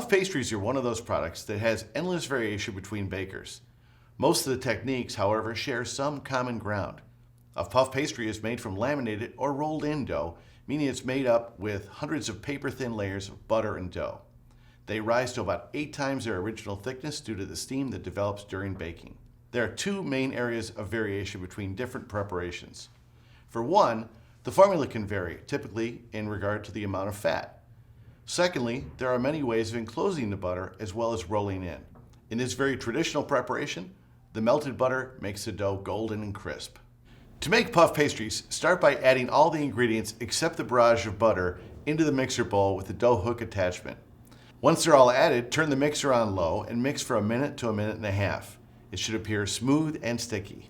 Puff pastries are one of those products that has endless variation between bakers. Most of the techniques, however, share some common ground. A puff pastry is made from laminated or rolled in dough, meaning it's made up with hundreds of paper-thin layers of butter and dough. They rise to about 8 times their original thickness due to the steam that develops during baking. There are 2 main areas of variation between different preparations. For one, the formula can vary, typically in regard to the amount of fat. Secondly, there are many ways of enclosing the butter as well as rolling in. In this very traditional preparation, the melted butter makes the dough golden and crisp. To make puff pastries, start by adding all the ingredients except the barrage of butter into the mixer bowl with the dough hook attachment. Once they're all added, turn the mixer on low and mix for a minute to a minute and a half. It should appear smooth and sticky.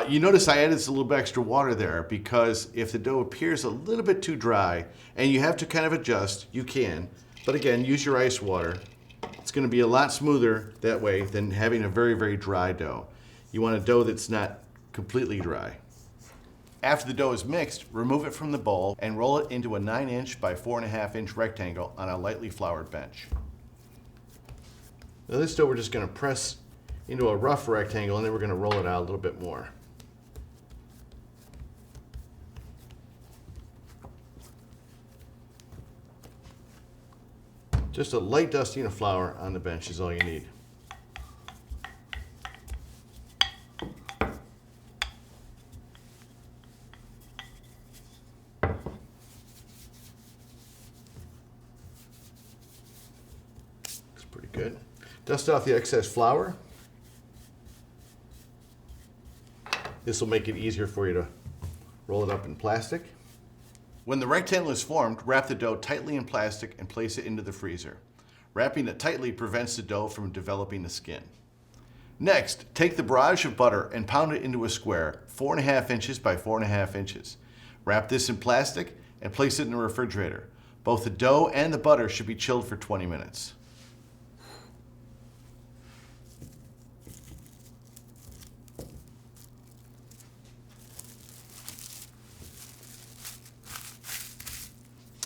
You notice I added a little bit extra water there because if the dough appears a little bit too dry and you have to kind of adjust, you can. But again, use your ice water. It's going to be a lot smoother that way than having a very, very dry dough. You want a dough that's not completely dry. After the dough is mixed, remove it from the bowl and roll it into a 9-inch by 4.5-inch rectangle on a lightly floured bench. Now this dough we're just going to press into a rough rectangle and then we're going to roll it out a little bit more. Just a light dusting of flour on the bench is all you need. Looks pretty good. Dust off the excess flour. This will make it easier for you to roll it up in plastic. When the rectangle is formed, wrap the dough tightly in plastic and place it into the freezer. Wrapping it tightly prevents the dough from developing the skin. Next, take the barrage of butter and pound it into a square 4.5 inches by 4.5 inches. Wrap this in plastic and place it in the refrigerator. Both the dough and the butter should be chilled for 20 minutes.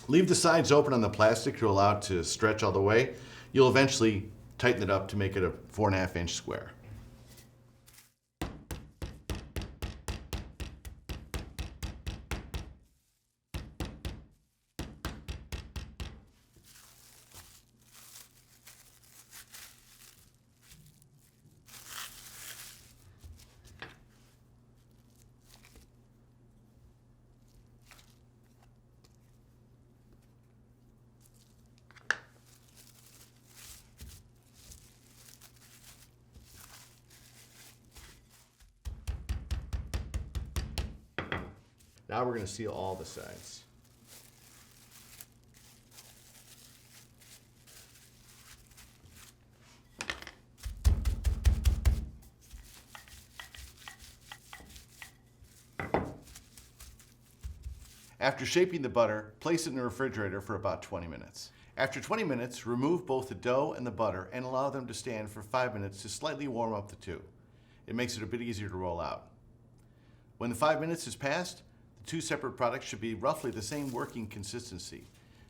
Leave the sides open on the plastic to allow it to stretch all the way. You'll eventually tighten it up to make it a 4.5-inch square. Now we're going to seal all the sides. After shaping the butter, place it in the refrigerator for about 20 minutes. After 20 minutes, remove both the dough and the butter and allow them to stand for 5 minutes to slightly warm up the two. It makes it a bit easier to roll out. When the 5 minutes has passed, the 2 separate products should be roughly the same working consistency.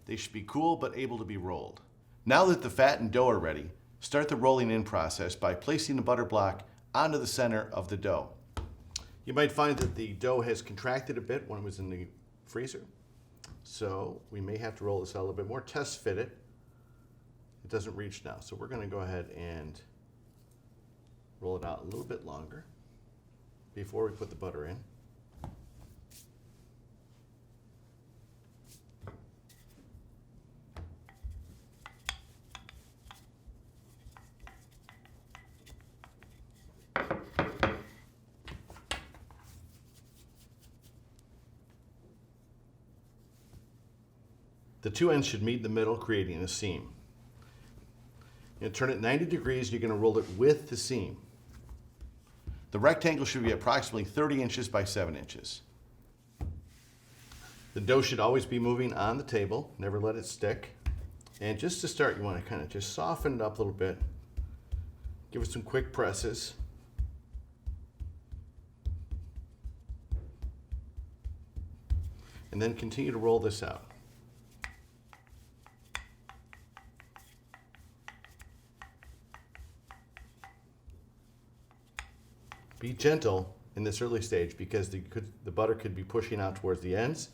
They should be cool but able to be rolled. Now that the fat and dough are ready, start the rolling in process by placing the butter block onto the center of the dough. You might find that the dough has contracted a bit when it was in the freezer, so we may have to roll this out a little bit more. Test fit it. It doesn't reach now, so we're going to go ahead and roll it out a little bit longer before we put the butter in. The 2 ends should meet in the middle, creating a seam. You're going to turn it 90 degrees. You're going to roll it with the seam. The rectangle should be approximately 30 inches by 7 inches. The dough should always be moving on the table. Never let it stick. And just to start, you want to kind of just soften it up a little bit. Give it some quick presses. And then continue to roll this out. Be gentle in this early stage because the butter could be pushing out towards the ends.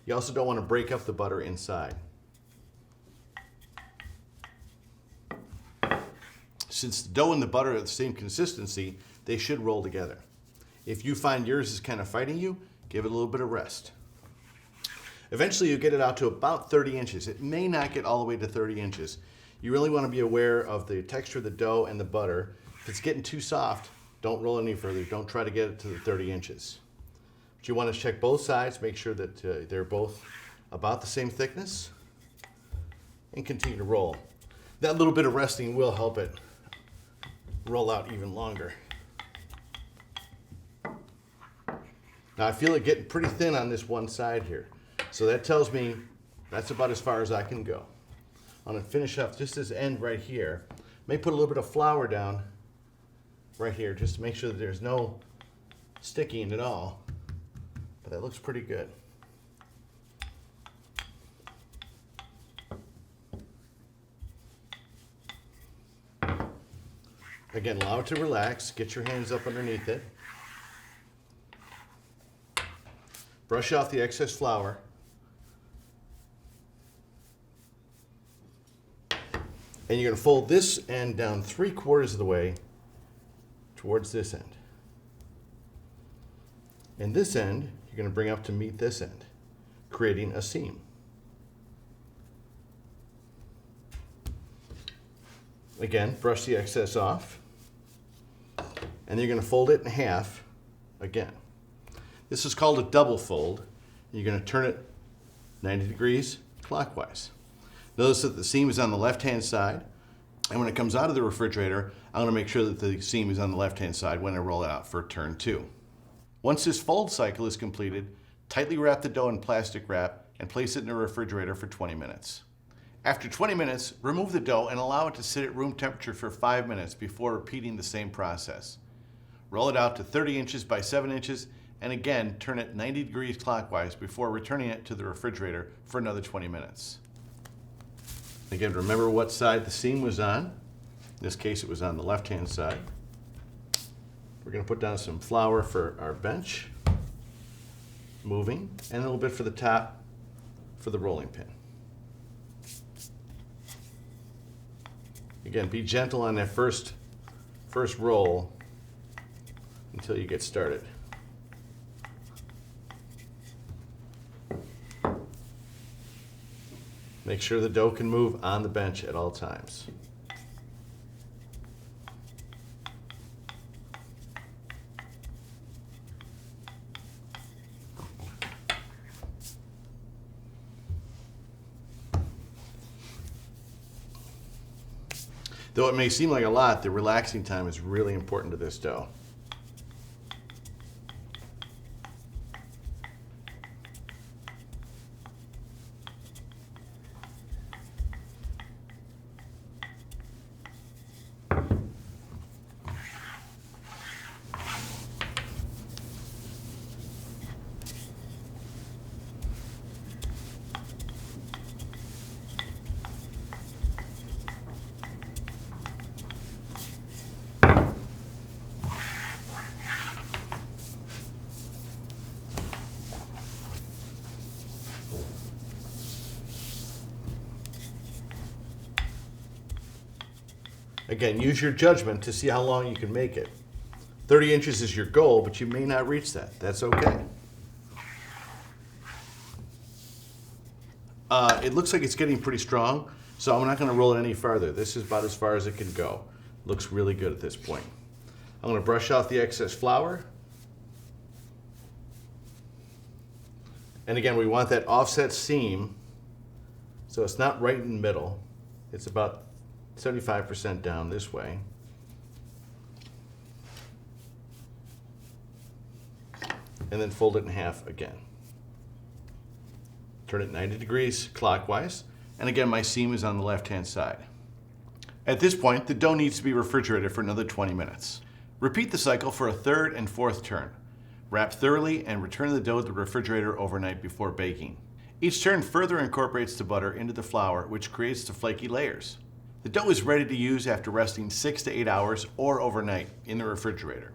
You also don't want to break up the butter inside. Since the dough and the butter are the same consistency, they should roll together. If you find yours is kind of fighting you, give it a little bit of rest. Eventually you'll get it out to about 30 inches. It may not get all the way to 30 inches. You really want to be aware of the texture of the dough and the butter. If it's getting too soft, don't roll any further. Don't try to get it to the 30 inches. But you want to check both sides, make sure that they're both about the same thickness, and continue to roll. That little bit of resting will help it roll out even longer. Now I feel it getting pretty thin on this one side here. So that tells me that's about as far as I can go. I'm going to finish up just this end right here. May put a little bit of flour down right here just to make sure that there's no sticking at all. But that looks pretty good. Again, allow it to relax. Get your hands up underneath it. Brush off the excess flour. And you're going to fold this end down 3/4 of the way towards this end. And this end, you're going to bring up to meet this end, creating a seam. Again, brush the excess off. And you're going to fold it in half again. This is called a double fold. You're going to turn it 90 degrees clockwise. Notice that the seam is on the left-hand side, and when it comes out of the refrigerator, I'm going to make sure that the seam is on the left-hand side when I roll it out for turn 2. Once this fold cycle is completed, tightly wrap the dough in plastic wrap and place it in the refrigerator for 20 minutes. After 20 minutes, remove the dough and allow it to sit at room temperature for 5 minutes before repeating the same process. Roll it out to 30 inches by 7 inches, and again, turn it 90 degrees clockwise before returning it to the refrigerator for another 20 minutes. Again, remember what side the seam was on. In this case, it was on the left-hand side. We're going to put down some flour for our bench, moving, and a little bit for the top for the rolling pin. Again, be gentle on that first roll until you get started. Make sure the dough can move on the bench at all times. Though it may seem like a lot, the relaxing time is really important to this dough. Again, use your judgment to see how long you can make it. 30 inches is your goal, but you may not reach that. That's okay. It looks like it's getting pretty strong, so I'm not going to roll it any farther. This is about as far as it can go. Looks really good at this point. I'm going to brush off the excess flour. And again, we want that offset seam, so it's not right in the middle. It's about 75% down this way. And then fold it in half again. Turn it 90 degrees clockwise. And again, my seam is on the left-hand side. At this point, the dough needs to be refrigerated for another 20 minutes. Repeat the cycle for a third and fourth turn. Wrap thoroughly and return the dough to the refrigerator overnight before baking. Each turn further incorporates the butter into the flour, which creates the flaky layers. The dough is ready to use after resting 6 to 8 hours or overnight in the refrigerator.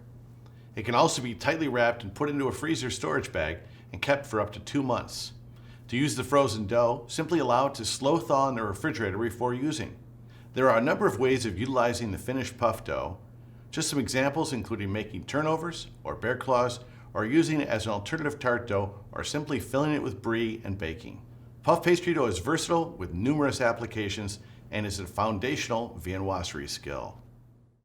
It can also be tightly wrapped and put into a freezer storage bag and kept for up to 2 months. To use the frozen dough, simply allow it to slow thaw in the refrigerator before using. There are a number of ways of utilizing the finished puff dough. Just some examples including making turnovers or bear claws, or using it as an alternative tart dough, or simply filling it with brie and baking. Puff pastry dough is versatile with numerous applications and is a foundational viennoiserie skill.